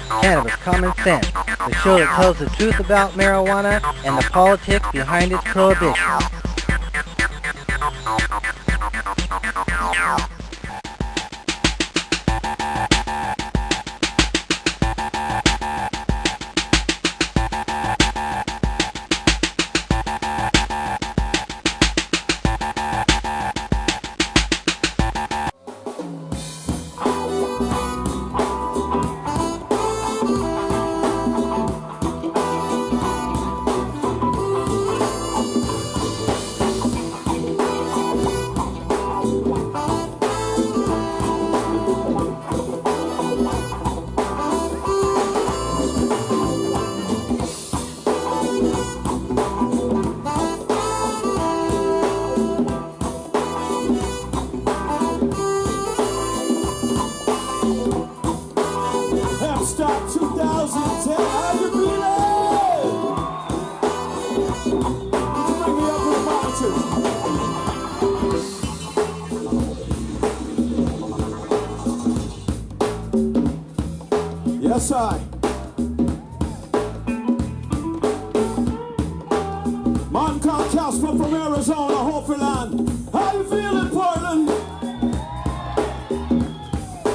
Cannabis Common Sense, the show that tells the truth about marijuana and the politics behind its prohibition. Stop 2010, how you feeling? Bring me up with monitor. Yes, I. Man called Casper from Arizona, Hopi land. How you feeling, Portland?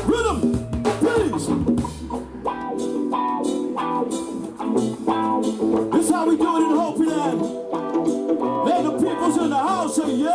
Rhythm, please. This how we do it in Hopi land. Let the peoples in the house say yeah.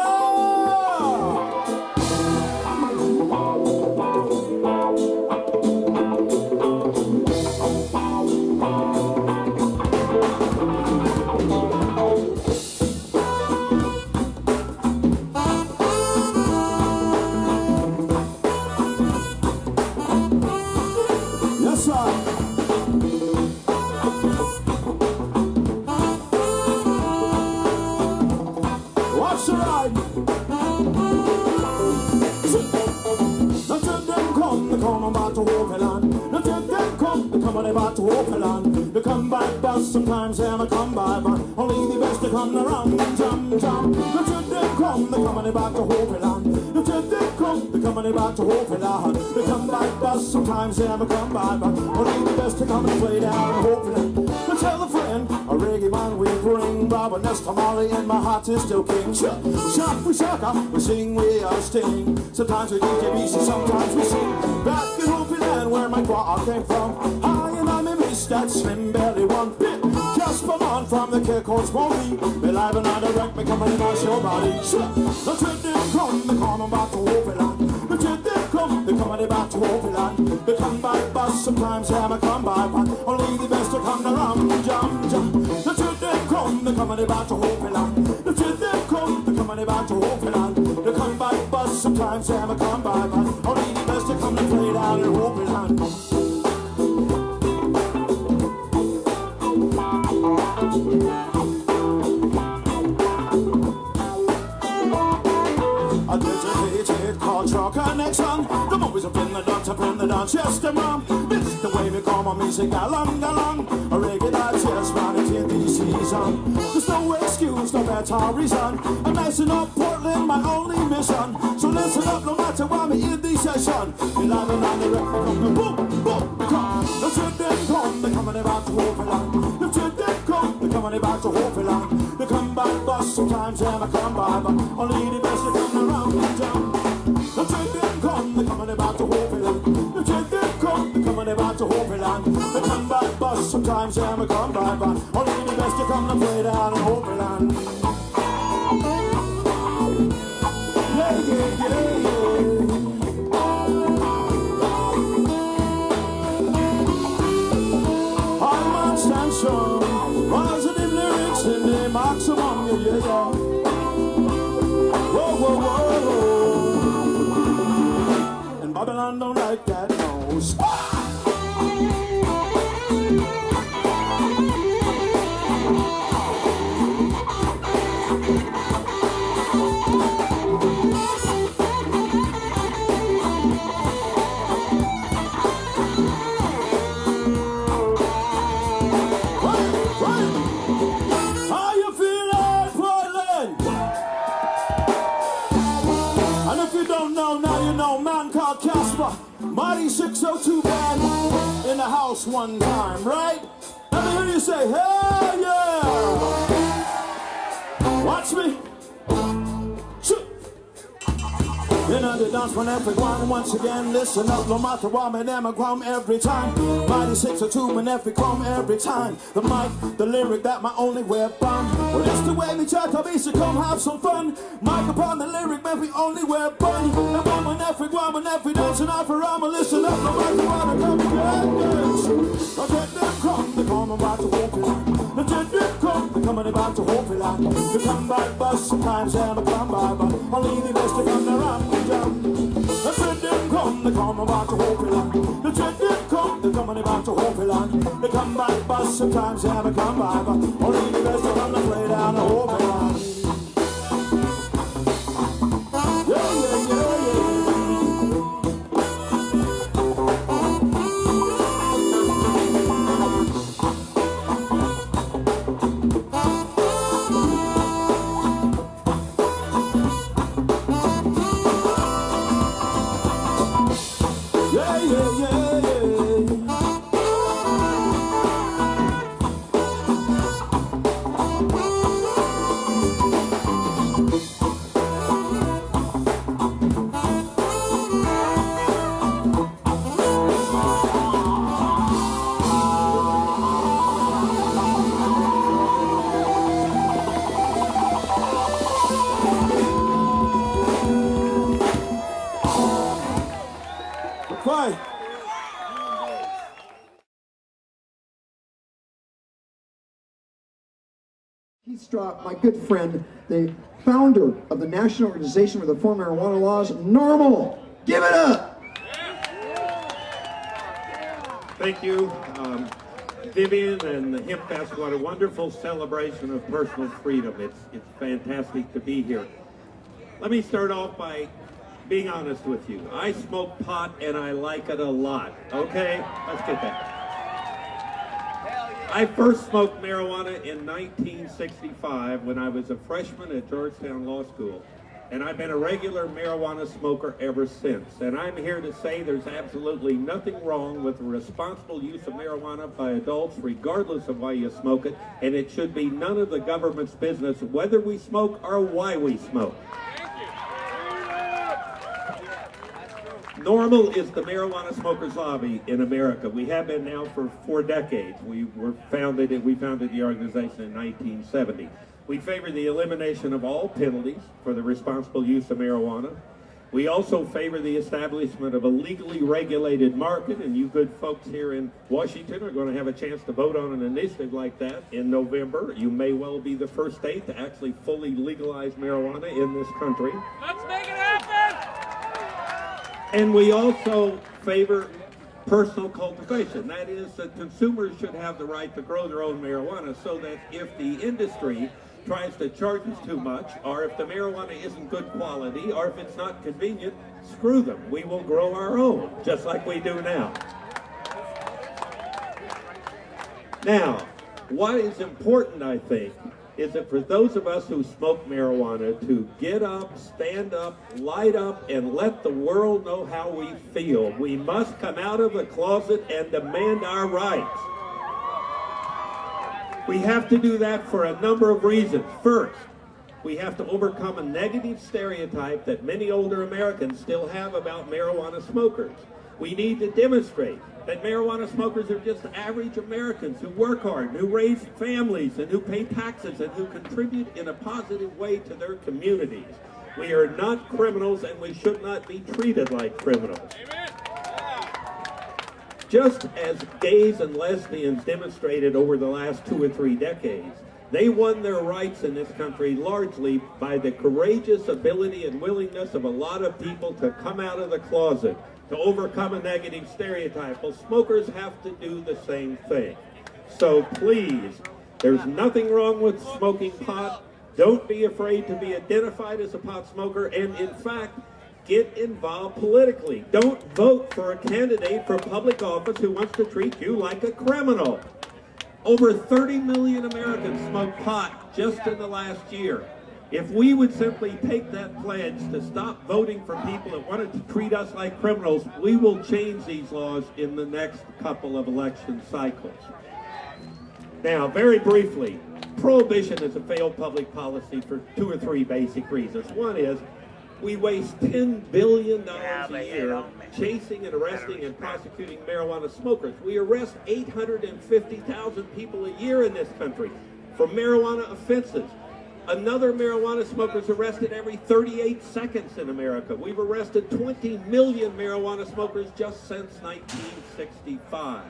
Yes, sir. Watch the ride. Nothing them come, they come about to Hopi land. Nothing them come, they come about to Hopi land. They come by bus, sometimes they come by but only the best they come around. Jump, jump. Nothing them come, they come about to Hopi land. Nothing them come, they come about to Hopi land. They come by bus, sometimes they come by but only the best they come and play down in Hopi land. Tell a friend, a reggae man we bring, Bob and Nest Tamale and my heart is still king. Shock, we shaka, we sing, we are sting. Sometimes we DJ BC, sometimes we sing. Back in Hopi land where my guac came from, I and I miss that slim belly one bit. Just for on from the kick horse body. Me live and I direct me coming in my show body. Shock, the trip they come about to Hopi land. The trip they come about to Hopi land. They come by bus, sometimes they come by but only the best to come around. Jump, jump. The truth they come about to Hopi land. The truth they come about to Hopi land. They come by bus, sometimes they come by but only the best to come to play down in Hopi land. A dedicated cultural connection. The movies up in the dance, yes, the mom. This is the way we call my music, along. A reggae that's yes, man, it's in the season. There's no excuse, no better reason. I'm messing up Portland, my only mission. So listen up, no matter why me in the session. We live and on the record, come boom, boom, come. The truth they come, they coming about to Hopi land. The truth they come, they coming about to Hopi land. They come by bus, sometimes they come by, but only the best they come around and down. The truth they come, they coming about to Hopi land. The truth they come, they coming about to Hopi land. They come by bus, sometimes they come by, but only the best they come to play down in Hopi land. Yeah, yeah, yeah, yeah. I'm on stand strong, positive lyrics in the maximum, yeah, yeah, yeah. Whoa, whoa, whoa. And Babylon don't like that, no. How you feeling, Portland? And if you don't know, now you know, man called Casper. Mighty Mighty 602 band in the house one time, right? Let me hear you say, hey, yeah! Watch me. Shoot. You know the dance when everyone once again listen up, no matter what, me them a grum every time. Mighty 602, when every chrome every time. The mic, the lyric, that my only weapon. Well, that's the way we try to be, so come have some fun. Mic upon the lyric, man, we only weapon. And when every dance and every rhyme, listen up, no matter what, I come to get I get them come, they come about to walk it. I get them come, they coming about to walk it. They come by bus, sometimes them a come by, but only the best to come around. I said them come, they come about to hope it on. The said them come, they coming about to hope it on. They come by bus, sometimes they haven't come by, but only the best to come to play down the hope it on. Yeah, yeah, yeah, yeah. My good friend, the founder of the National Organization for the Reform of Marijuana Laws, Normal. Give it up! Thank you, Vivian and the Hemp Fest. What a wonderful celebration of personal freedom. It's fantastic to be here. Let me start off by being honest with you. I smoke pot and I like it a lot. Okay? Let's get that. I first smoked marijuana in 1965 when I was a freshman at Georgetown Law School, and I've been a regular marijuana smoker ever since. And I'm here to say there's absolutely nothing wrong with the responsible use of marijuana by adults, regardless of why you smoke it, and it should be none of the government's business whether we smoke or why we smoke. Normal is the marijuana smokers lobby in America. We have been now for 4 decades. We founded the organization in 1970. We favor the elimination of all penalties for the responsible use of marijuana. We also favor the establishment of a legally regulated market, and you good folks here in Washington are going to have a chance to vote on an initiative like that in November. You may well be the first state to actually fully legalize marijuana in this country. Let's make it happen! And we also favor personal cultivation. That is, that consumers should have the right to grow their own marijuana, so that if the industry tries to charge us too much, or if the marijuana isn't good quality, or if it's not convenient, screw them. We will grow our own, just like we do now. Now, what is important, I think, is that for those of us who smoke marijuana to get up, stand up, light up, and let the world know how we feel. We must come out of the closet and demand our rights. We have to do that for a number of reasons. First, we have to overcome a negative stereotype that many older Americans still have about marijuana smokers. We need to demonstrate that marijuana smokers are just average Americans who work hard, who raise families, and who pay taxes, and who contribute in a positive way to their communities. We are not criminals, and we should not be treated like criminals. Amen. Just as gays and lesbians demonstrated over the last 2 or 3 decades, they won their rights in this country largely by the courageous ability and willingness of a lot of people to come out of the closet, to overcome a negative stereotype. Well, smokers have to do the same thing. So please, there's nothing wrong with smoking pot. Don't be afraid to be identified as a pot smoker, and in fact, get involved politically. Don't vote for a candidate for public office who wants to treat you like a criminal. Over 30 million Americans smoke pot just in the last year. If we would simply take that pledge to stop voting for people that wanted to treat us like criminals, we will change these laws in the next couple of election cycles. Now, very briefly, prohibition is a failed public policy for 2 or 3 basic reasons. One is we waste $10 billion a year chasing and arresting and prosecuting marijuana smokers. We arrest 850,000 people a year in this country for marijuana offenses. Another marijuana smoker is arrested every 38 seconds in America. We've arrested 20 million marijuana smokers just since 1965.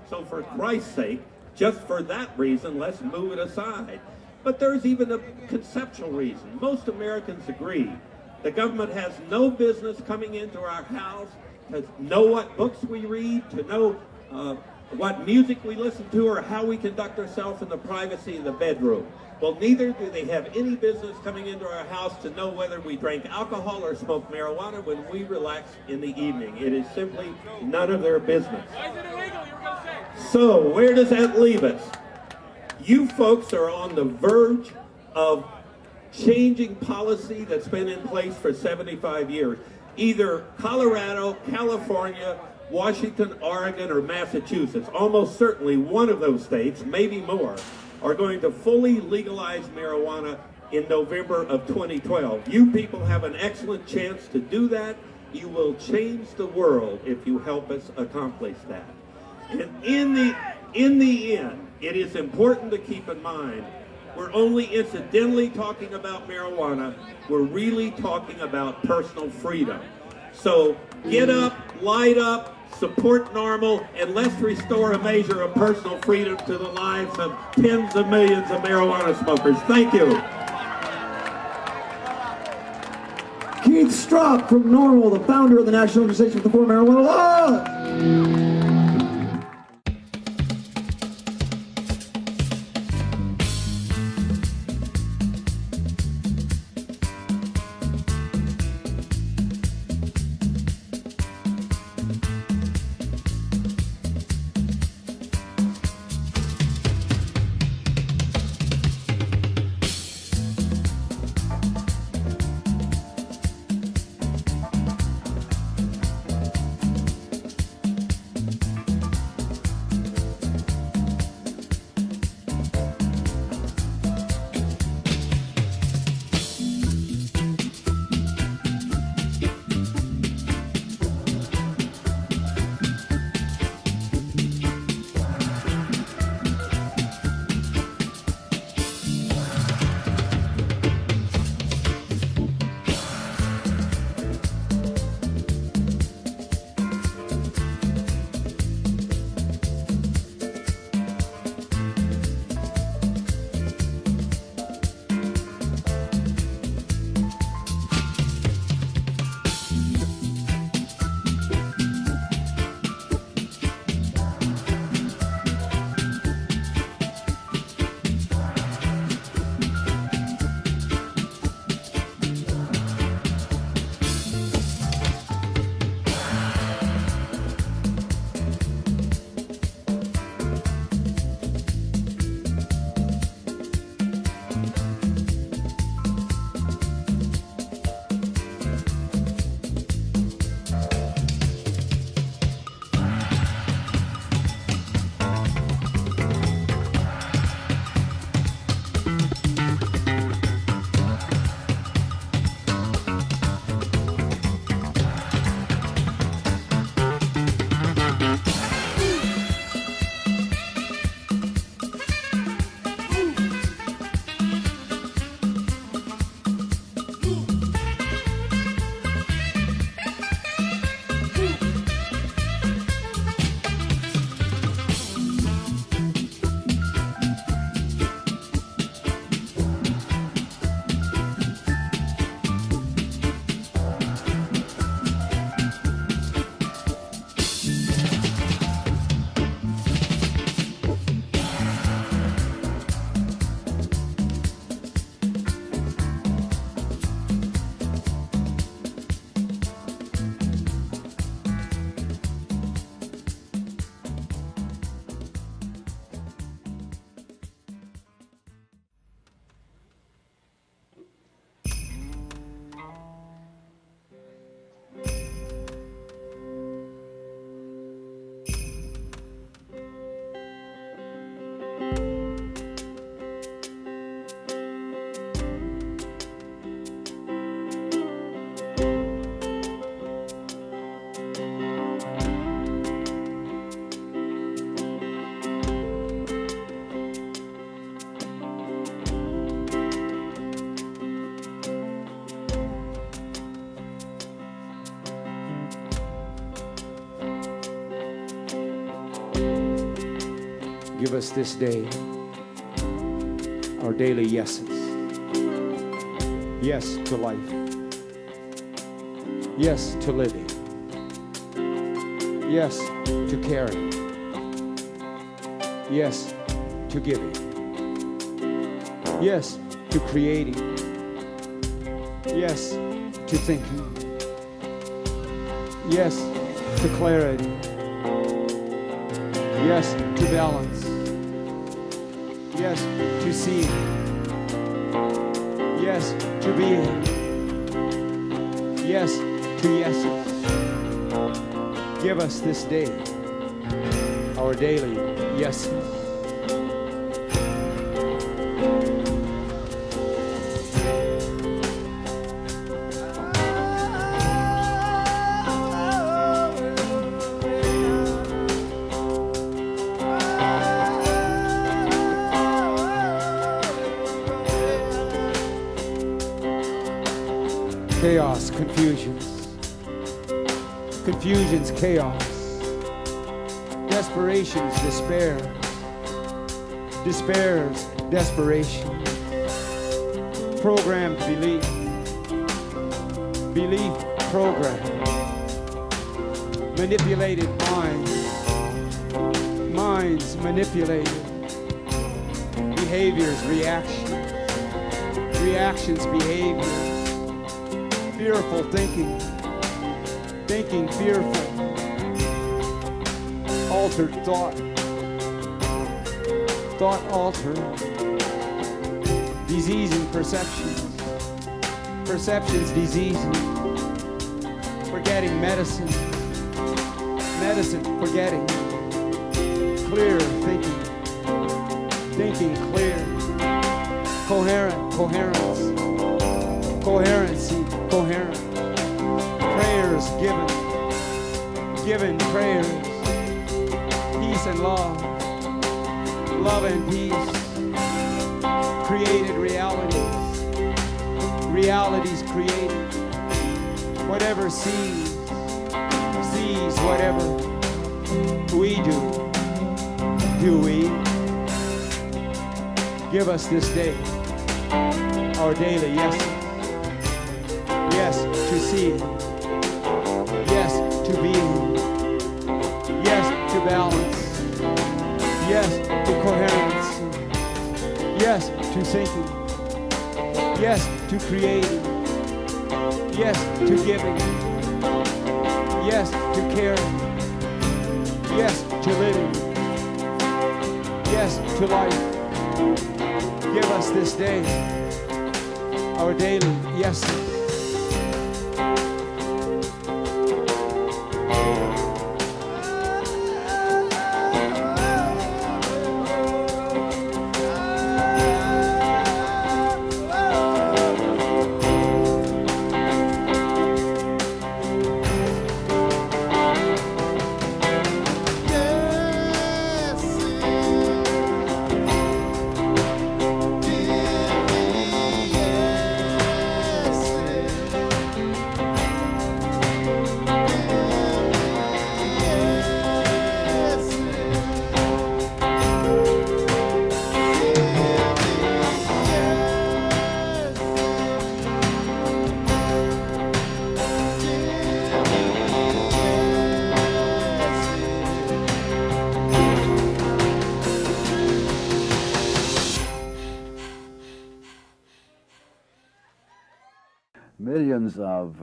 So for Christ's sake, just for that reason, let's move it aside. But there's even a conceptual reason. Most Americans agree the government has no business coming into our house to know what books we read, to know what music we listen to, or how we conduct ourselves in the privacy of the bedroom. Well, neither do they have any business coming into our house to know whether we drank alcohol or smoked marijuana when we relax in the evening. It is simply none of their business. Why is it illegal? You were going to say. So, where does that leave us? You folks are on the verge of changing policy that's been in place for 75 years. Either Colorado, California, Washington, Oregon, or Massachusetts, almost certainly one of those states, maybe more, are going to fully legalize marijuana in November of 2012. You people have an excellent chance to do that. You will change the world if you help us accomplish that. And in the end, it is important to keep in mind, we're only incidentally talking about marijuana. We're really talking about personal freedom. So get up, light up, support NORML, and let's restore a measure of personal freedom to the lives of tens of millions of marijuana smokers. Thank you. Keith Straub from NORML, the founder of the National Organization for the Marijuana Laws. Give us this day our daily yeses. Yes to life. Yes to living. Yes to caring. Yes to giving. Yes to creating. Yes to thinking. Yes to clarity. Yes to balance. Yes to seeing. Yes to being. Yes to yeses. Give us this day our daily yeses. Chaos, confusions. Confusions, chaos. Desperations, despair. Despairs, desperation. Programmed belief. Belief programmed. Manipulated minds. Minds manipulated. Behaviors, reactions. Reactions, behaviors. Fearful thinking. Thinking fearful. Altered thought. Thought altered. Diseasing perceptions. Perceptions diseasing. Forgetting medicine. Medicine forgetting. Clear thinking. Thinking clear. Coherent coherence. Coherency coherent. Prayers given. Given prayers. Peace and love. Love and peace. Created realities. Realities created. Whatever sees. Sees whatever we do. Do we? Give us this day our daily yeses. Yes to seeing. Yes to being. Yes to balance. Yes to coherence. Yes to thinking. Yes to creating. Yes to giving. Yes to caring. Yes to living. Yes to life. Give us this day our daily yeses. Millions of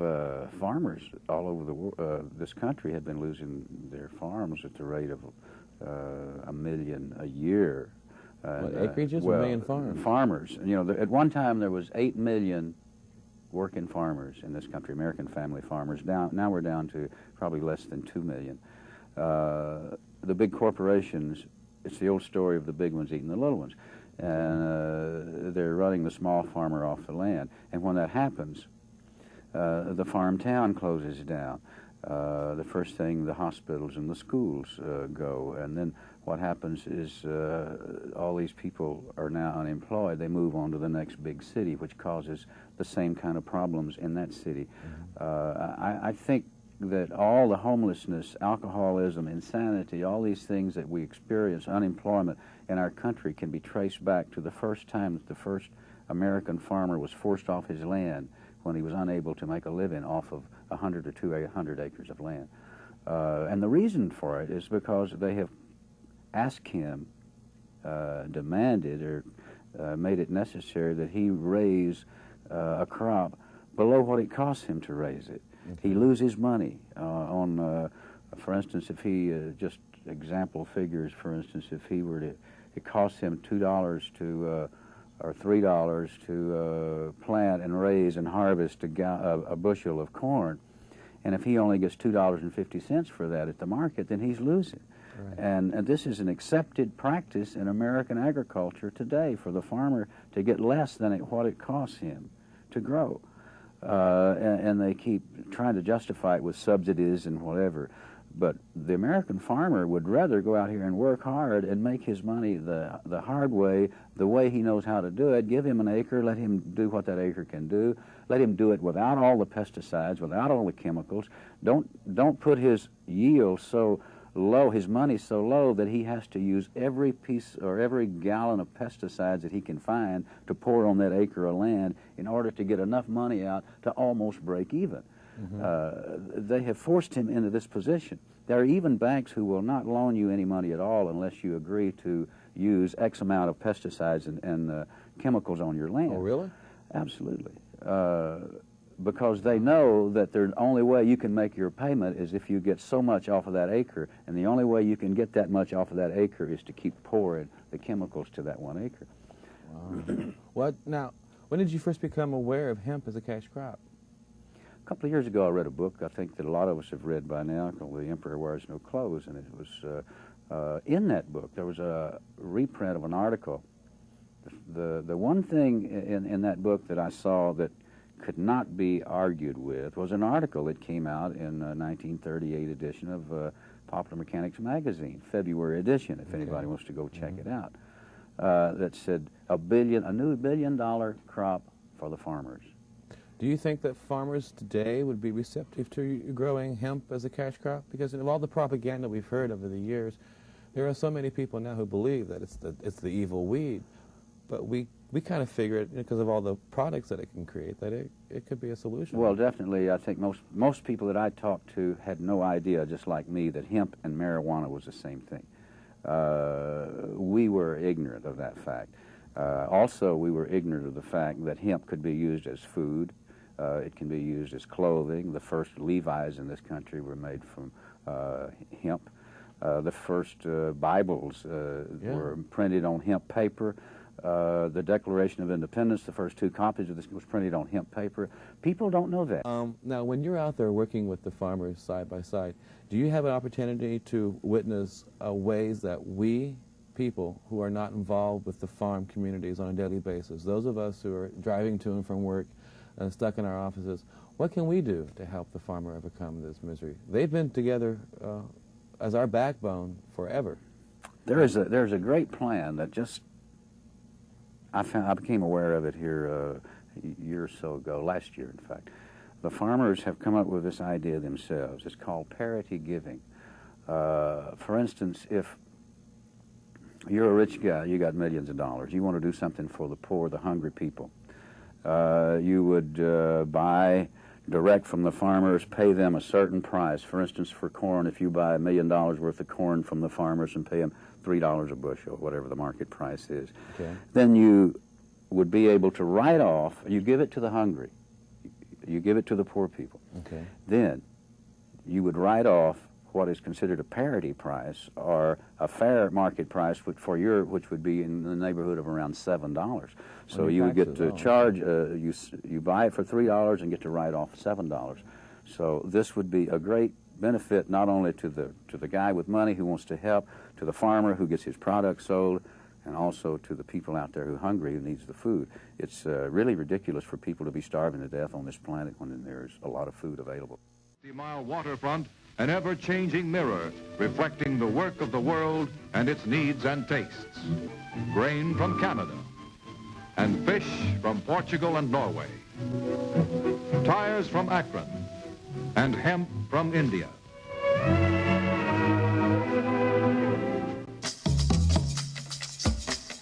farmers all over this country have been losing their farms at the rate of 1 million a year. Acreages or million farms? Farmers. You know, at one time there was 8 million working farmers in this country, American family farmers. Now we're down to probably less than 2 million. The big corporations, it's the old story of the big ones eating the little ones. And they're running the small farmer off the land. And when that happens, the farm town closes down. The first thing, the hospitals and the schools go. And then what happens is all these people are now unemployed. They move on to the next big city, which causes the same kind of problems in that city. I think that all the homelessness, alcoholism, insanity, all these things that we experience, unemployment in our country can be traced back to the first time that the first American farmer was forced off his land when he was unable to make a living off of 100 or 200 acres of land. And the reason for it is because they have asked him, demanded or made it necessary that he raise a crop below what it costs him to raise it. He loses money on, for instance, if he, just example figures, for instance, if he were to, it costs him $2 to, or $3 to plant and raise and harvest a bushel of corn, and if he only gets $2.50 for that at the market, then he's losing. Right. And this is an accepted practice in American agriculture today for the farmer to get less than what it costs him to grow. And they keep trying to justify it with subsidies and whatever. But the American farmer would rather go out here and work hard and make his money the hard way, the way he knows how to do it. Give him an acre, let him do what that acre can do. Let him do it without all the pesticides, without all the chemicals. Don't put his yield so low, his money so low that he has to use every piece or every gallon of pesticides that he can find to pour on that acre of land in order to get enough money out to almost break even. They have forced him into this position. There are even banks who will not loan you any money at all unless you agree to use X amount of pesticides and chemicals on your land. Oh, really? Absolutely. Because they know that the only way you can make your payment is if you get so much off of that acre, and the only way you can get that much off of that acre is to keep pouring the chemicals to that 1 acre. Wow. Now, when did you first become aware of hemp as a cash crop? A couple of years ago I read a book I think that a lot of us have read by now called The Emperor Wears No Clothes, and it was in that book there was a reprint of an article. The one thing in that book that I saw that could not be argued with was an article that came out in 1938 edition of Popular Mechanics magazine, February edition, if anybody wants to go check it out, that said a new $1 billion crop for the farmers. Do you think that farmers today would be receptive to growing hemp as a cash crop? Because of all the propaganda we've heard over the years, there are so many people now who believe that it's the evil weed. But we kind of figure it, because of all the products that it can create, that it could be a solution. Well, definitely. I think most people that I talked to had no idea, just like me, that hemp and marijuana was the same thing. We were ignorant of that fact. Also, we were ignorant of the fact that hemp could be used as food. It can be used as clothing. The first Levi's in this country were made from hemp. The first Bibles were printed on hemp paper. The Declaration of Independence, the first 2 copies of this was printed on hemp paper. People don't know that. Now, when you're out there working with the farmers side by side, do you have an opportunity to witness ways that we, people who are not involved with the farm communities on a daily basis, those of us who are driving to and from work and stuck in our offices, what can we do to help the farmer overcome this misery? They've been together as our backbone forever. There's a great plan that just I became aware of it here a year or so ago, last year in fact. The farmers have come up with this idea themselves. It's called parity giving. For instance, if you're a rich guy, you got millions of dollars, you want to do something for the poor, the hungry people, you would buy direct from the farmers, pay them a certain price. For instance, for corn, if you buy $1 million worth of corn from the farmers and pay them $3 a bushel, whatever the market price is, then you would be able to write off, you give it to the hungry, you give it to the poor people. Then you would write off what is considered a parity price or a fair market price which would be in the neighborhood of around $7. So you would get to charge, you buy it for $3 and get to write off $7. So this would be a great benefit not only to the guy with money who wants to help, to the farmer who gets his product sold, and also to the people out there who are hungry, who needs the food. It's really ridiculous for people to be starving to death on this planet when there's a lot of food available. 50-mile waterfront, an ever-changing mirror reflecting the work of the world and its needs and tastes. Grain from Canada and fish from Portugal and Norway. Tires from Akron and hemp from India.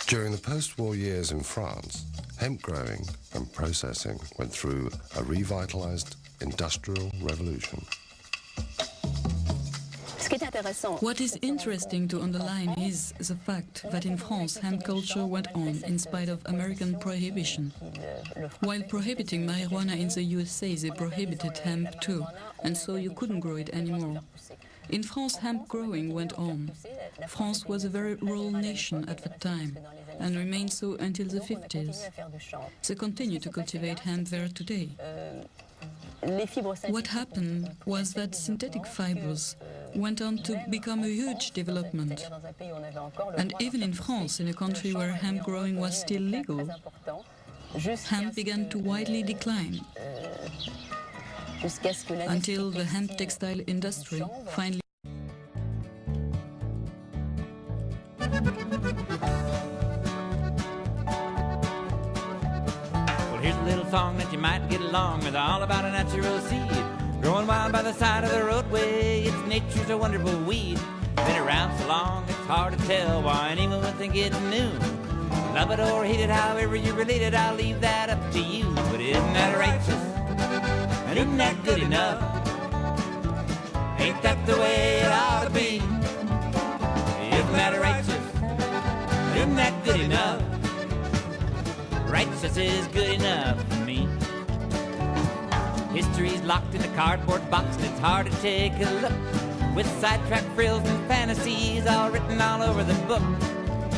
During the post-war years in France, hemp growing and processing went through a revitalized industrial revolution. What is interesting to underline is the fact that in France hemp culture went on in spite of American prohibition. While prohibiting marijuana in the USA, they prohibited hemp too, and so you couldn't grow it anymore. In France, hemp growing went on. France was a very rural nation at that time, and remained so until the 50s. They continue to cultivate hemp there today. What happened was that synthetic fibers went on to become a huge development. And even in France, in a country where hemp growing was still legal, hemp began to widely decline, until the hemp textile industry finally... Well, here's a little song that you might get along with, all about a natural seed growing wild by the side of the roadway. It's nature's a wonderful weed. Been around so long, it's hard to tell why anyone would think it's new. Love it or hate it, however you relate it, I'll leave that up to you. But isn't that righteous? And isn't that good enough? Ain't that the way it ought to be? Isn't that righteous? Isn't that good enough? Righteous is good enough for me. History's locked in a cardboard box and it's hard to take a look, with sidetracked frills and fantasies all written all over the book.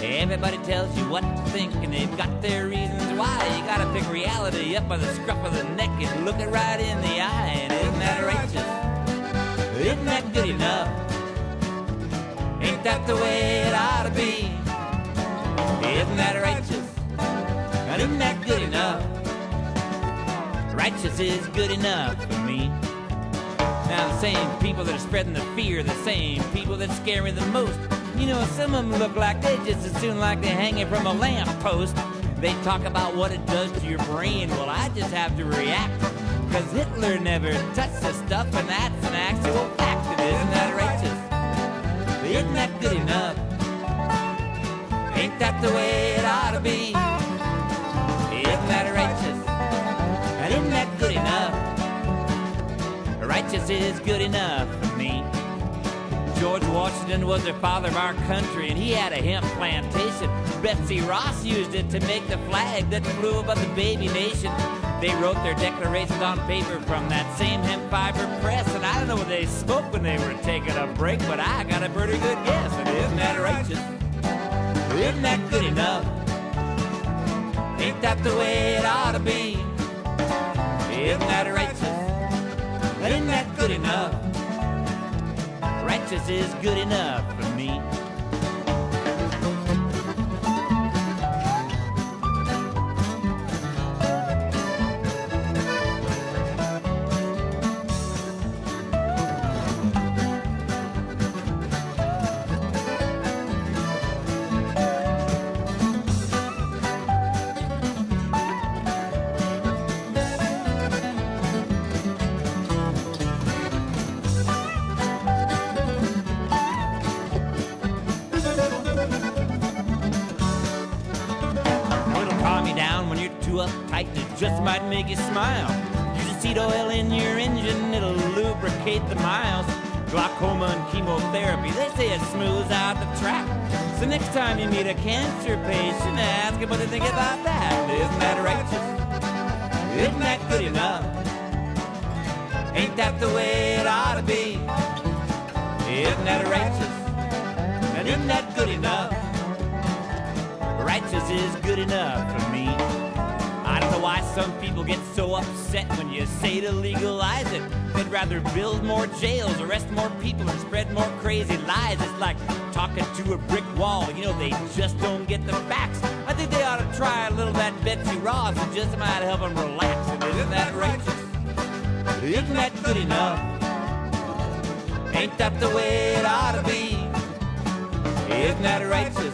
Everybody tells you what to think and they've got their reasons why. You gotta pick reality up by the scruff of the neck and look it right in the eye. And isn't that righteous? Isn't that good enough? Ain't that the way it ought to be? Isn't that righteous? And isn't that good enough? Righteous is good enough for me. Now the same people that are spreading the fear, the same people that scare me the most. You know, some of them look like they just as soon like they're hanging from a lamppost. They talk about what it does to your brain. Well, I just have to react, cause Hitler never touched the stuff, and that's an actual fact. And isn't that righteous? Isn't that good enough? Ain't that the way it ought to be? Isn't that righteous? And isn't that good enough? Righteous is good enough for me. George Washington was the father of our country, and he had a hemp plantation. Betsy Ross used it to make the flag that flew above the baby nation. They wrote their declarations on paper from that same hemp fiber press, and I don't know what they smoked when they were taking a break, but I got a pretty good guess. And isn't that righteous? Isn't that good enough? Ain't that the way it ought to be? Isn't that righteous? Isn't that good enough? Righteous is good enough for me. Uptight and it just might make you smile. Use a seed oil in your engine, it'll lubricate the miles. Glaucoma and chemotherapy, they say it smooths out the track. So next time you meet a cancer patient, ask them what they think about that. Isn't that righteous? Isn't that good enough? Ain't that the way it ought to be? Isn't that righteous? And isn't that good enough? Righteous is good enough for me. I don't know why some people get so upset when you say to legalize it. They'd rather build more jails, arrest more people, and spread more crazy lies. It's like talking to a brick wall. You know, they just don't get the facts. I think they ought to try a little of that Betsy Ross. It just might help them relax. And isn't that righteous? Isn't that good enough? Ain't that the way it ought to be? Isn't that righteous?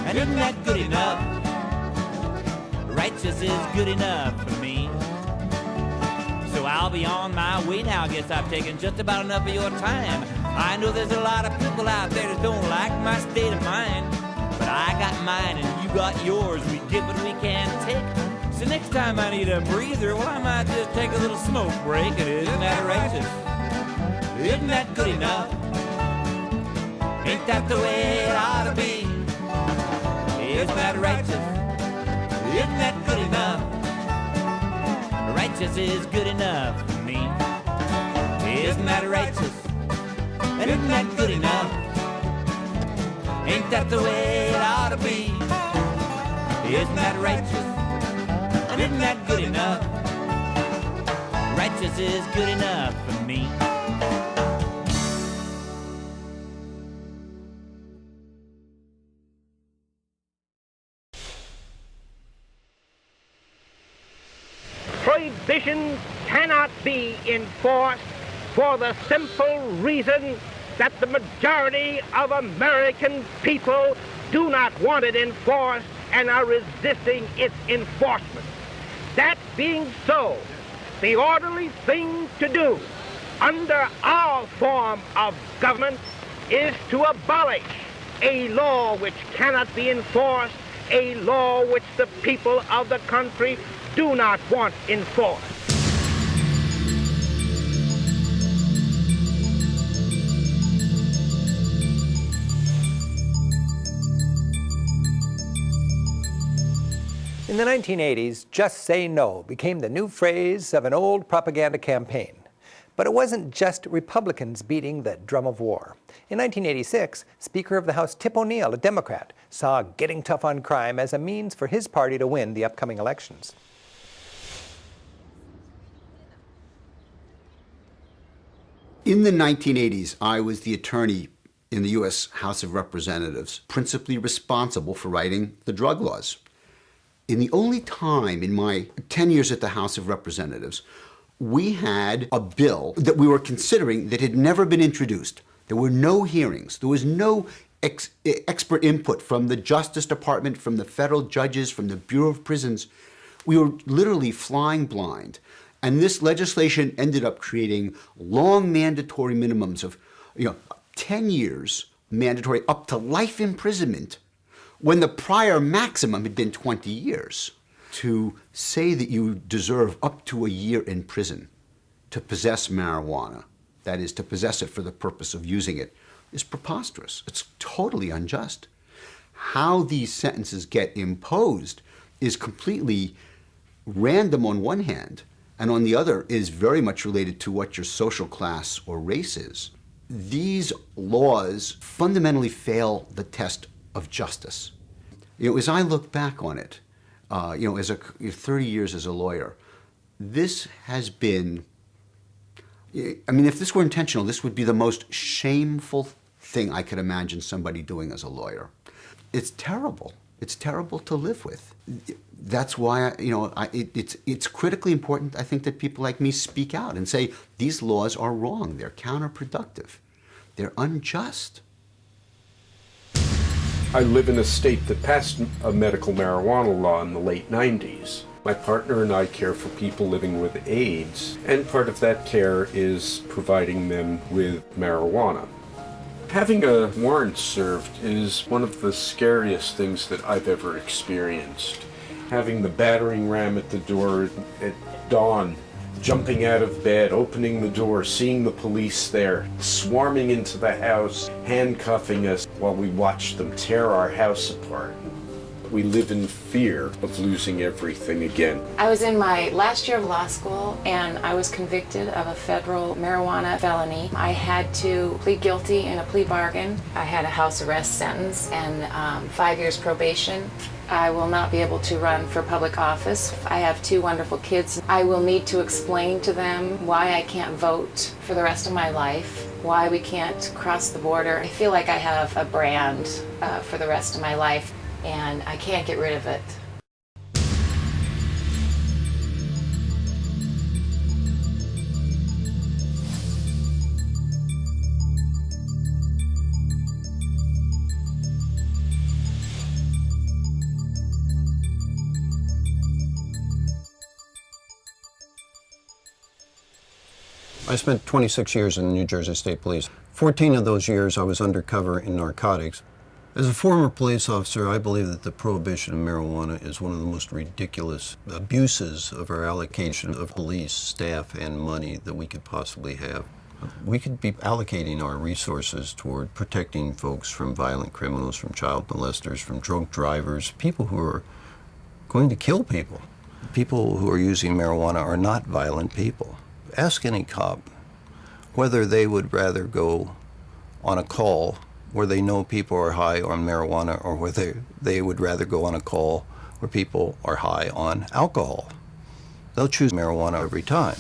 And isn't that good enough? Righteous is good enough for me. So I'll be on my way now. Guess I've taken just about enough of your time. I know there's a lot of people out there that don't like my state of mind, but I got mine and you got yours. We give what we can take. So next time I need a breather, well, I might just take a little smoke break. And isn't that righteous? Isn't that good enough? Ain't that the way it ought to be? Isn't that righteous? Isn't that good enough? Righteous is good enough for me. Isn't that righteous? And isn't that good enough? Ain't that the way it ought to be? Isn't that righteous? And isn't that good enough? Righteous is good enough for me. Prohibition cannot be enforced for the simple reason that the majority of American people do not want it enforced and are resisting its enforcement. That being so, the orderly thing to do under our form of government is to abolish a law which cannot be enforced, a law which the people of the country do not want enforced. In the 1980s, "just say no" became the new phrase of an old propaganda campaign. But it wasn't just Republicans beating the drum of war. In 1986, Speaker of the House Tip O'Neill, a Democrat, saw getting tough on crime as a means for his party to win the upcoming elections. In the 1980s, I was the attorney in the U.S. House of Representatives, principally responsible for writing the drug laws. In the only time in my 10 years at the House of Representatives, we had a bill that we were considering that had never been introduced. There were no hearings. There was no expert input from the Justice Department, from the federal judges, from the Bureau of Prisons. We were literally flying blind. And this legislation ended up creating long mandatory minimums of 10 years mandatory up to life imprisonment when the prior maximum had been 20 years. To say that you deserve up to a year in prison to possess marijuana, that is, to possess it for the purpose of using it, is preposterous. It's totally unjust. How these sentences get imposed is completely random on one hand, and on the other is very much related to what your social class or race is. These laws fundamentally fail the test of justice. As I look back on it, as 30 years as a lawyer, this has been, if this were intentional, this would be the most shameful thing I could imagine somebody doing as a lawyer. It's terrible. It's terrible to live with. That's why, it's critically important, I think, that people like me speak out and say, these laws are wrong, they're counterproductive, they're unjust. I live in a state that passed a medical marijuana law in the late 90s. My partner and I care for people living with AIDS, and part of that care is providing them with marijuana. Having a warrant served is one of the scariest things that I've ever experienced. Having the battering ram at the door at dawn, jumping out of bed, opening the door, seeing the police there, swarming into the house, handcuffing us while we watch them tear our house apart. We live in fear of losing everything again. I was in my last year of law school and I was convicted of a federal marijuana felony. I had to plead guilty in a plea bargain. I had a house arrest sentence and 5 years probation. I will not be able to run for public office. I have 2 wonderful kids. I will need to explain to them why I can't vote for the rest of my life, why we can't cross the border. I feel like I have a brand for the rest of my life, and I can't get rid of it. I spent 26 years in the New Jersey State Police. 14 of those years I was undercover in narcotics. As a former police officer, I believe that the prohibition of marijuana is one of the most ridiculous abuses of our allocation of police staff and money that we could possibly have. We could be allocating our resources toward protecting folks from violent criminals, from child molesters, from drunk drivers, people who are going to kill people. People who are using marijuana are not violent people. Ask any cop whether they would rather go on a call where they know people are high on marijuana or whether they would rather go on a call where people are high on alcohol. They'll choose marijuana every time.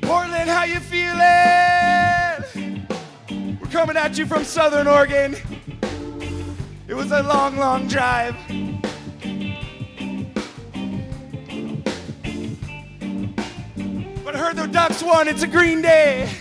Portland, how you feeling? We're coming at you from Southern Oregon. It was a long, long drive. But I heard the Ducks won, it's a green day.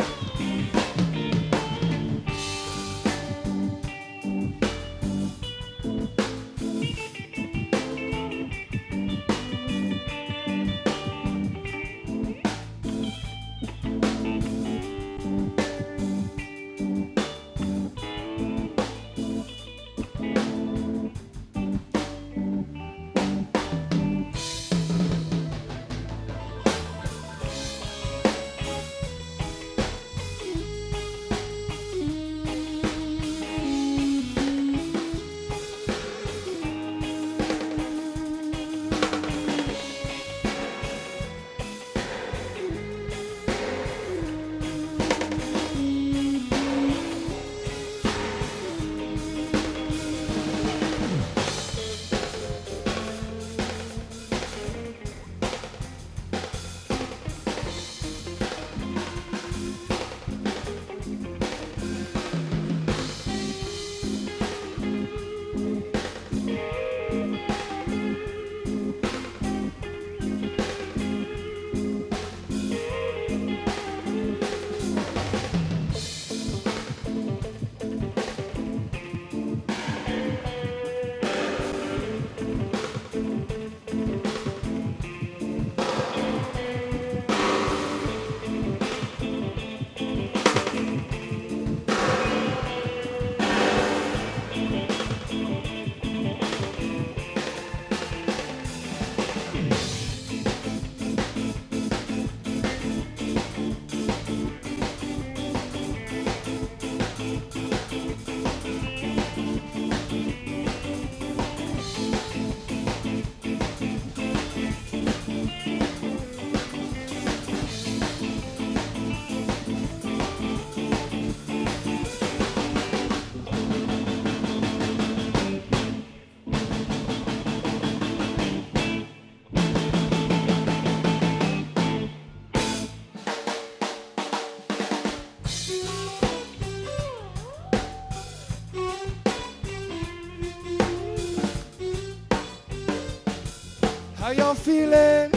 How y'all feeling?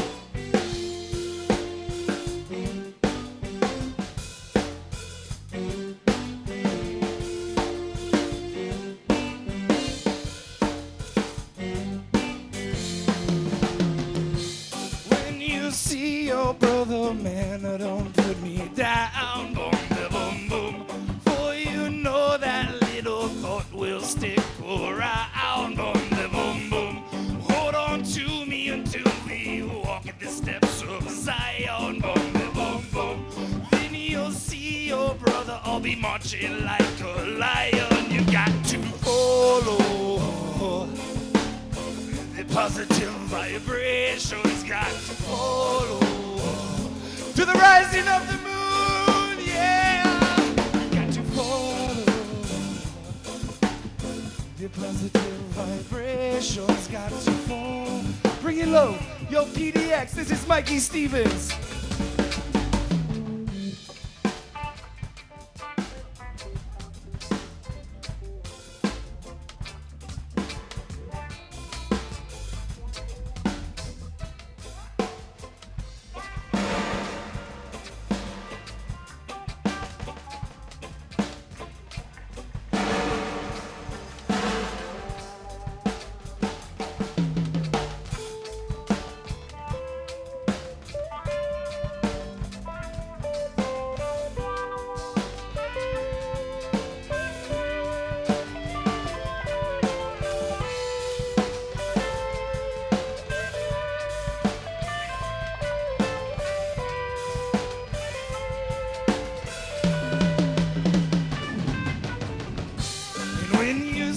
When you see your brother, man, don't put me down. Boom, boom, boom. For you know that little thought will stick around. Boom, boom, boom. Hold on to me until we walk at the steps of Zion. Boom, boom, boom. Then you'll see your brother all be marching like a lion. You got to follow the positive vibrations. Got to follow to the rising of the moon. Yeah, you got to follow the positive vibrations. Got to fall. Bring it low. Yo, PDX, this is Mikey Stevens.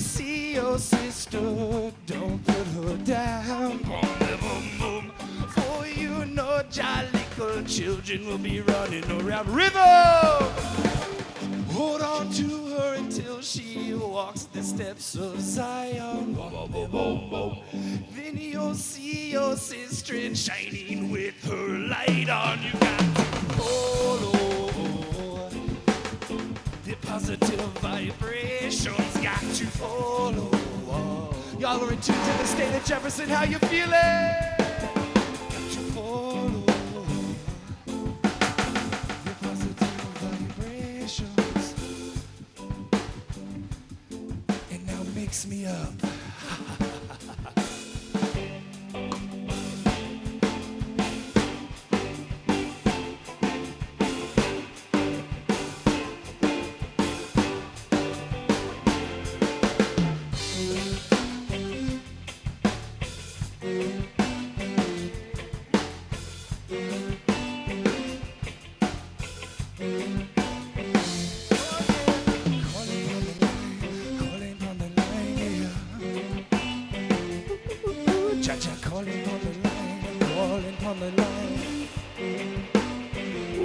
see your sister, don't put her down. Boom, boom, boom. For you know jolly little children will be running around. Rhythm! Hold on to her until she walks the steps of Zion. Boom, boom, boom, boom. Then you'll see your sister shining with her light on. You got to follow the positive vibrations. Got to follow. Y'all are in tune to the state of Jefferson. How you feeling? Got to follow the positive vibrations. And now mix me up.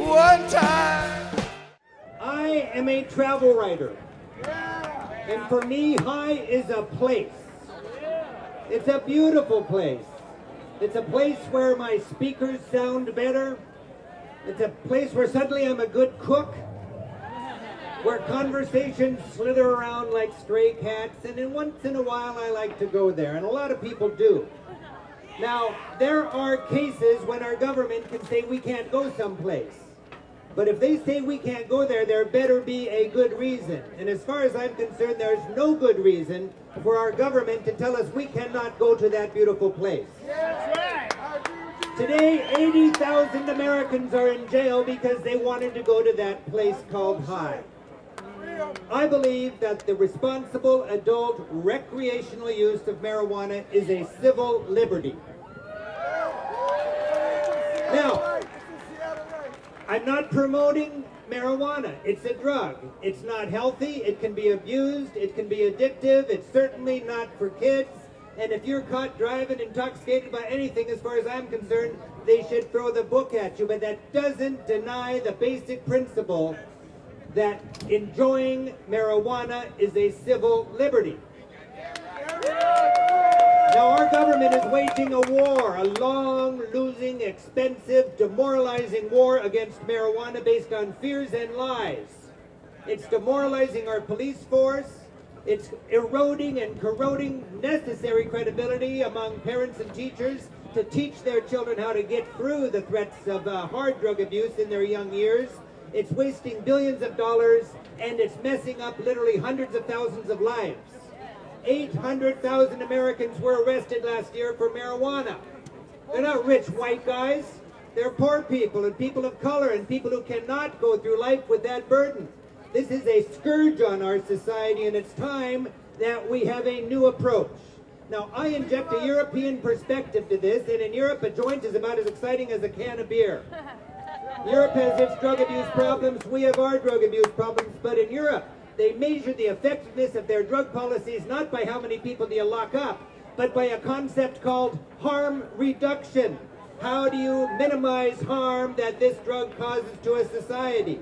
One time. I am a travel writer. And for me, high is a place. It's a beautiful place. It's a place where my speakers sound better. It's a place where suddenly I'm a good cook. Where conversations slither around like stray cats. And then once in a while I like to go there. And a lot of people do. Now, there are cases when our government can say we can't go someplace. But if they say we can't go there, there better be a good reason. And as far as I'm concerned, there's no good reason for our government to tell us we cannot go to that beautiful place. That's right. Today, 80,000 Americans are in jail because they wanted to go to that place called high. I believe that the responsible adult recreational use of marijuana is a civil liberty. Now, I'm not promoting marijuana. It's a drug. It's not healthy. It can be abused. It can be addictive. It's certainly not for kids. And if you're caught driving intoxicated by anything, as far as I'm concerned, they should throw the book at you. But that doesn't deny the basic principle that enjoying marijuana is a civil liberty. Now our government is waging a war, a long, losing, expensive, demoralizing war against marijuana based on fears and lies. It's demoralizing our police force. It's eroding and corroding necessary credibility among parents and teachers to teach their children how to get through the threats of hard drug abuse in their young years. It's wasting billions of dollars, and it's messing up literally hundreds of thousands of lives. 800,000 Americans were arrested last year for marijuana. They're not rich white guys. They're poor people and people of color and people who cannot go through life with that burden. This is a scourge on our society, and it's time that we have a new approach. Now, I inject a European perspective to this, and in Europe, a joint is about as exciting as a can of beer. Europe has its drug abuse problems, we have our drug abuse problems, but in Europe, they measure the effectiveness of their drug policies not by how many people do you lock up, but by a concept called harm reduction. How do you minimize harm that this drug causes to a society?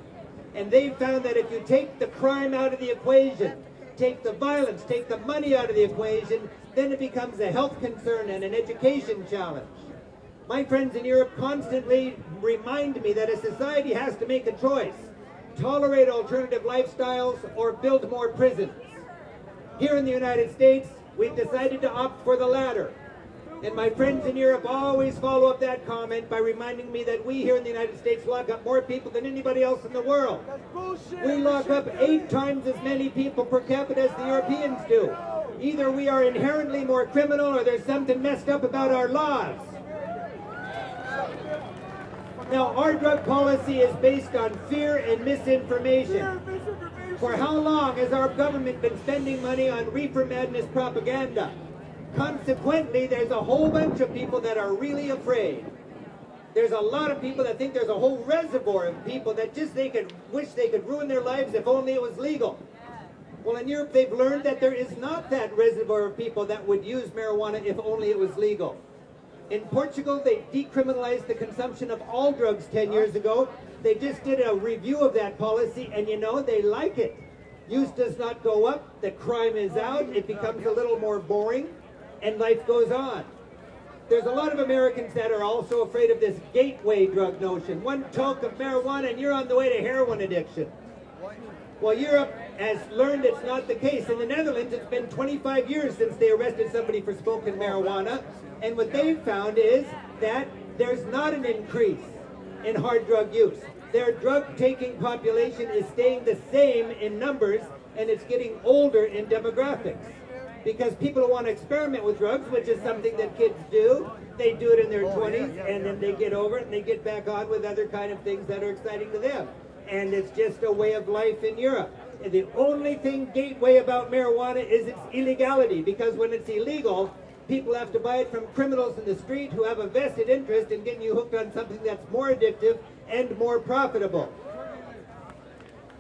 And they've found that if you take the crime out of the equation, take the violence, take the money out of the equation, then it becomes a health concern and an education challenge. My friends in Europe constantly remind me that a society has to make a choice. Tolerate alternative lifestyles or build more prisons. Here in the United States, we've decided to opt for the latter. And my friends in Europe always follow up that comment by reminding me that we here in the United States lock up more people than anybody else in the world. We lock up 8 times as many people per capita as the Europeans do. Either we are inherently more criminal or there's something messed up about our laws. Now, our drug policy is based on fear and misinformation. For how long has our government been spending money on reefer madness propaganda? Consequently, there's a whole bunch of people that are really afraid. There's a lot of people that think there's a whole reservoir of people that just wish they could ruin their lives if only it was legal. Well, in Europe, they've learned that there is not that reservoir of people that would use marijuana if only it was legal. In Portugal, they decriminalized the consumption of all drugs 10 years ago. They just did a review of that policy, and you know, they like it. Use does not go up, the crime is out, it becomes a little more boring, and life goes on. There's a lot of Americans that are also afraid of this gateway drug notion. One toke of marijuana and you're on the way to heroin addiction. Well, Europe has learned it's not the case. In the Netherlands, it's been 25 years since they arrested somebody for smoking marijuana, and what they've found is that there's not an increase in hard drug use. Their drug-taking population is staying the same in numbers, and it's getting older in demographics. Because people who want to experiment with drugs, which is something that kids do, they do it in their 20s, and then they get over it, and they get back on with other kind of things that are exciting to them. And it's just a way of life in Europe. And the only thing gateway about marijuana is its illegality, because when it's illegal, people have to buy it from criminals in the street who have a vested interest in getting you hooked on something that's more addictive and more profitable.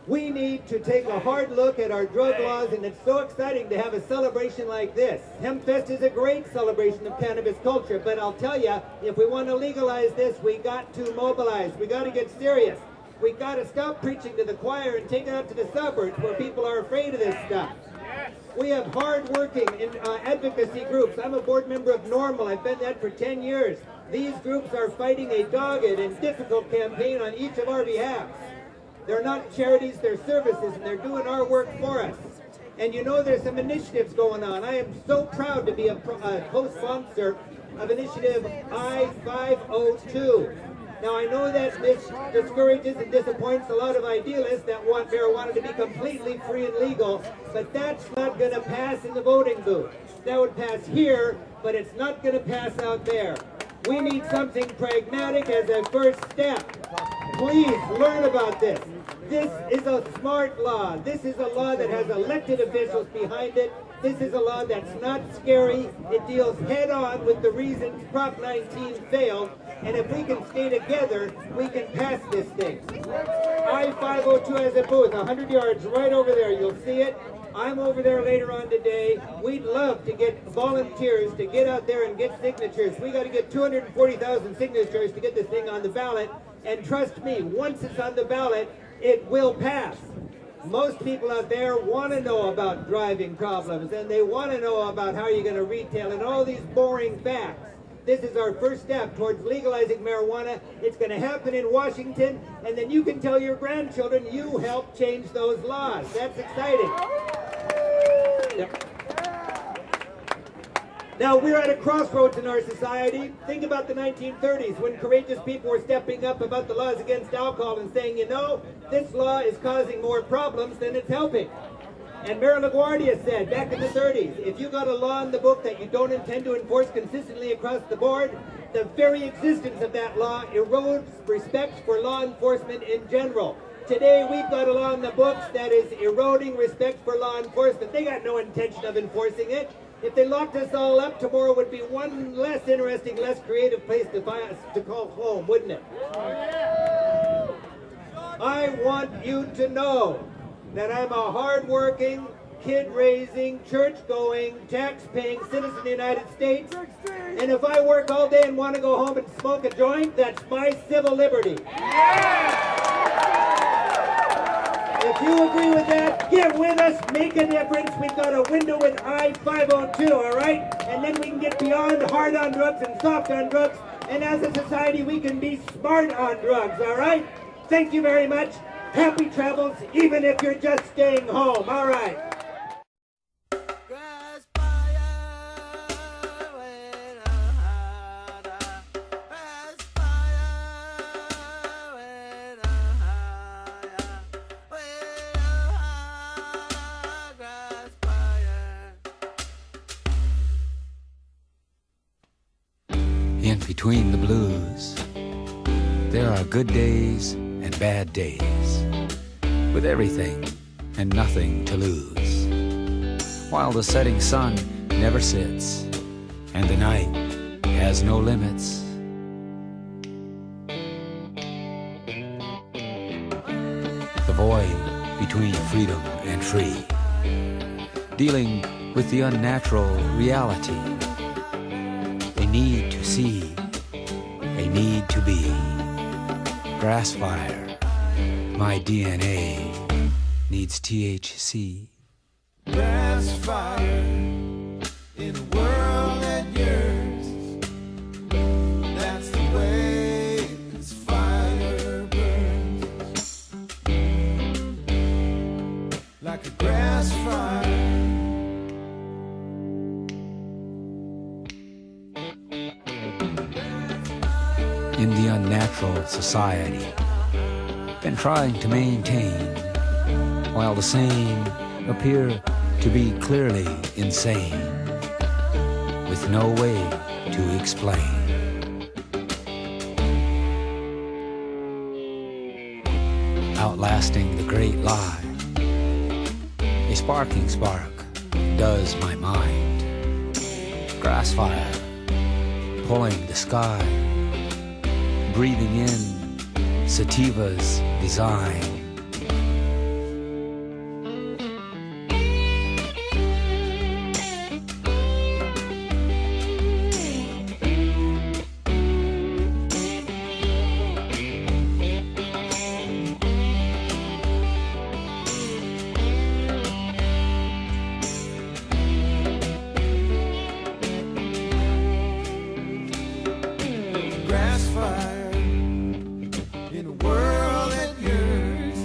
We need to take a hard look at our drug laws, and it's so exciting to have a celebration like this. HempFest is a great celebration of cannabis culture, but I'll tell you, if we want to legalize this, we got to mobilize. We got to get serious. We got to stop preaching to the choir and take it out to the suburbs where people are afraid of this stuff. We have hard-working advocacy groups. I'm a board member of NORML. I've been that for 10 years. These groups are fighting a dogged and difficult campaign on each of our behalf. They're not charities, they're services, and they're doing our work for us. And you know, there's some initiatives going on. I am so proud to be a co-sponsor of initiative I-502. Now, I know that this discourages and disappoints a lot of idealists that want marijuana to be completely free and legal, but that's not going to pass in the voting booth. That would pass here, but it's not going to pass out there. We need something pragmatic as a first step. Please learn about this. This is a smart law. This is a law that has elected officials behind it. This is a law that's not scary. It deals head on with the reasons Prop 19 failed. And if we can stay together, we can pass this thing. I-502 has a booth, 100 yards right over there. You'll see it. I'm over there later on today. We'd love to get volunteers to get out there and get signatures. We got to get 240,000 signatures to get this thing on the ballot. And trust me, once it's on the ballot, it will pass. Most people out there want to know about driving problems, and they want to know about how you're going to retail and all these boring facts. This is our first step towards legalizing marijuana. It's going to happen in Washington, and then you can tell your grandchildren you helped change those laws. That's exciting. Yep. Now, we're at a crossroads in our society. Think about the 1930s when courageous people were stepping up about the laws against alcohol and saying, you know, this law is causing more problems than it's helping. And Mayor LaGuardia said back in the 30s, if you got a law in the book that you don't intend to enforce consistently across the board, the very existence of that law erodes respect for law enforcement in general. Today, we've got a law in the books that is eroding respect for law enforcement. They got no intention of enforcing it. If they locked us all up, tomorrow would be one less interesting, less creative place to call home, wouldn't it? I want you to know that I'm a hard-working, kid-raising, church-going, tax-paying citizen of the United States, and if I work all day and want to go home and smoke a joint, that's my civil liberty. If you agree with that, get with us, make a difference. We've got a window with I-502, all right? And then we can get beyond hard on drugs and soft on drugs, and as a society, we can be smart on drugs, all right? Thank you very much. Happy travels, even if you're just staying home, all right? In between the blues, there are good days and bad days, with everything and nothing to lose. While the setting sun never sits, and the night has no limits. The void between freedom and free dealing with the unnatural reality. A need to see, a need to be. Grass fire, my DNA needs THC. Grass fire in a world at yours. That's the way this fire burns. Like a grass fire. In the unnatural society, been trying to maintain, while the sane appear to be clearly insane, with no way to explain. Outlasting the great lie, a sparking spark does my mind. Grass fire, pulling the sky, breathing in sativa's design. Grass fire in a world at yours.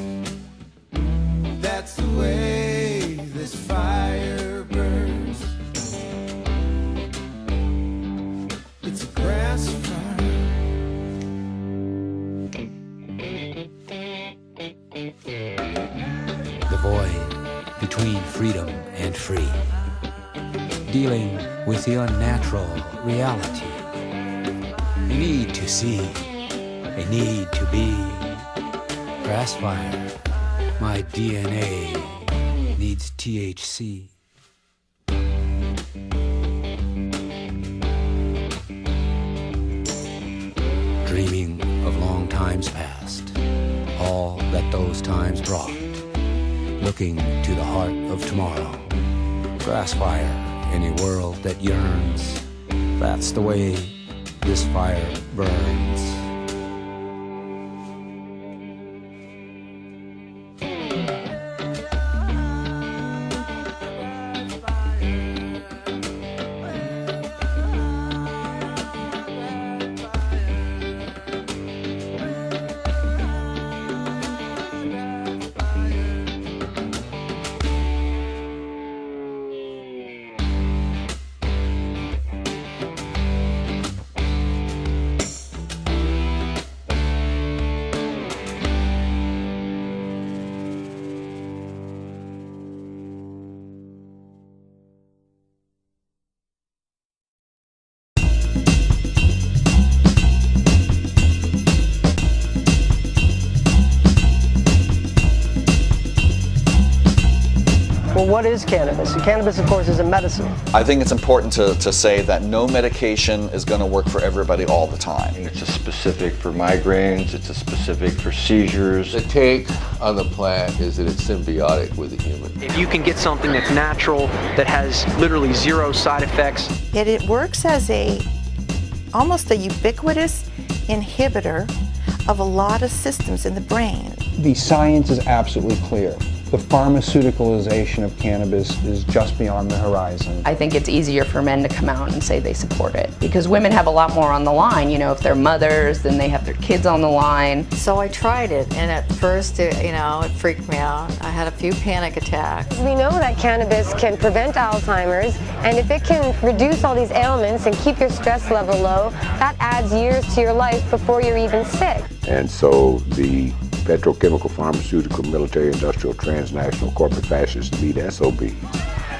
That's the way this fire burns. It's a grass fire. The void between freedom and free, dealing with the unnatural reality. A need to see, a need to be. Grass fire, my DNA needs THC. Dreaming of long times past, all that those times brought. Looking to the heart of tomorrow. Grass fire in a world that yearns. That's the way this fire burns. Well, what is cannabis? Cannabis, of course, is a medicine. I think it's important to say that no medication is going to work for everybody all the time. It's a specific for migraines, it's a specific for seizures. The take on the plant is that it's symbiotic with the human. If you can get something that's natural, that has literally zero side effects. It works as almost a ubiquitous inhibitor of a lot of systems in the brain. The science is absolutely clear. The pharmaceuticalization of cannabis is just beyond the horizon. I think it's easier for men to come out and say they support it because women have a lot more on the line. You know, if they're mothers, then they have their kids on the line. So I tried it, and at first, it freaked me out. I had a few panic attacks. We know that cannabis can prevent Alzheimer's, and if it can reduce all these ailments and keep your stress level low, that adds years to your life before you're even sick. And so the petrochemical, pharmaceutical, military, industrial, transnational, corporate fascist elite SOBs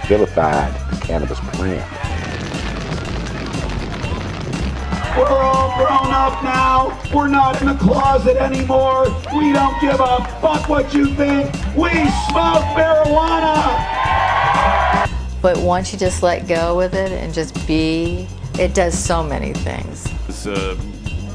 vilified the cannabis plant. We're all grown up now. We're not in the closet anymore. We don't give a fuck what you think. We smoke marijuana. But once you just let go with it and just be, it does so many things. This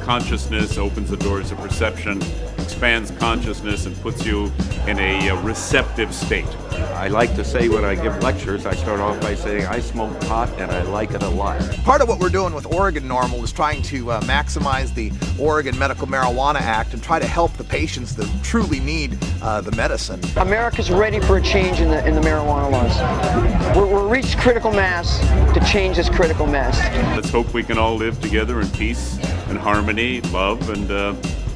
consciousness opens the doors of perception expands consciousness and puts you in a receptive state. I like to say when I give lectures, I start off by saying I smoke pot and I like it a lot. Part of what we're doing with Oregon NORML is trying to maximize the Oregon Medical Marijuana Act and try to help the patients that truly need the medicine. America's ready for a change in the marijuana laws. We're reached critical mass to change this critical mass. Let's hope we can all live together in peace and harmony, love, and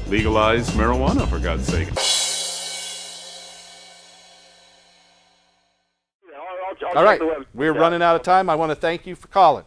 legalize marijuana, for God's sake. All right, we're running out of time. I want to thank you for calling.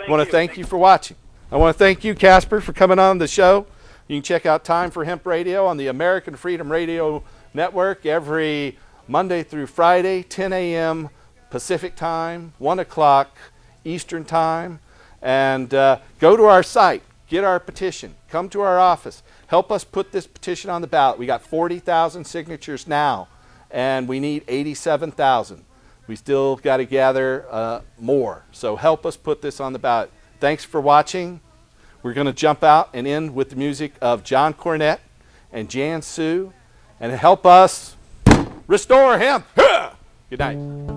I want to thank you for watching. I want to thank you, Casper, for coming on the show. You can check out Time for Hemp Radio on the American Freedom Radio Network every Monday through Friday, 10 a.m. Pacific Time, 1 o'clock Eastern Time. And go to our site, get our petition, come to our office, help us put this petition on the ballot. We got 40,000 signatures now, and we need 87,000. We still got to gather more. So help us put this on the ballot. Thanks for watching. We're going to jump out and end with the music of John Cornette and Jan Sue, and help us restore hemp. Good night.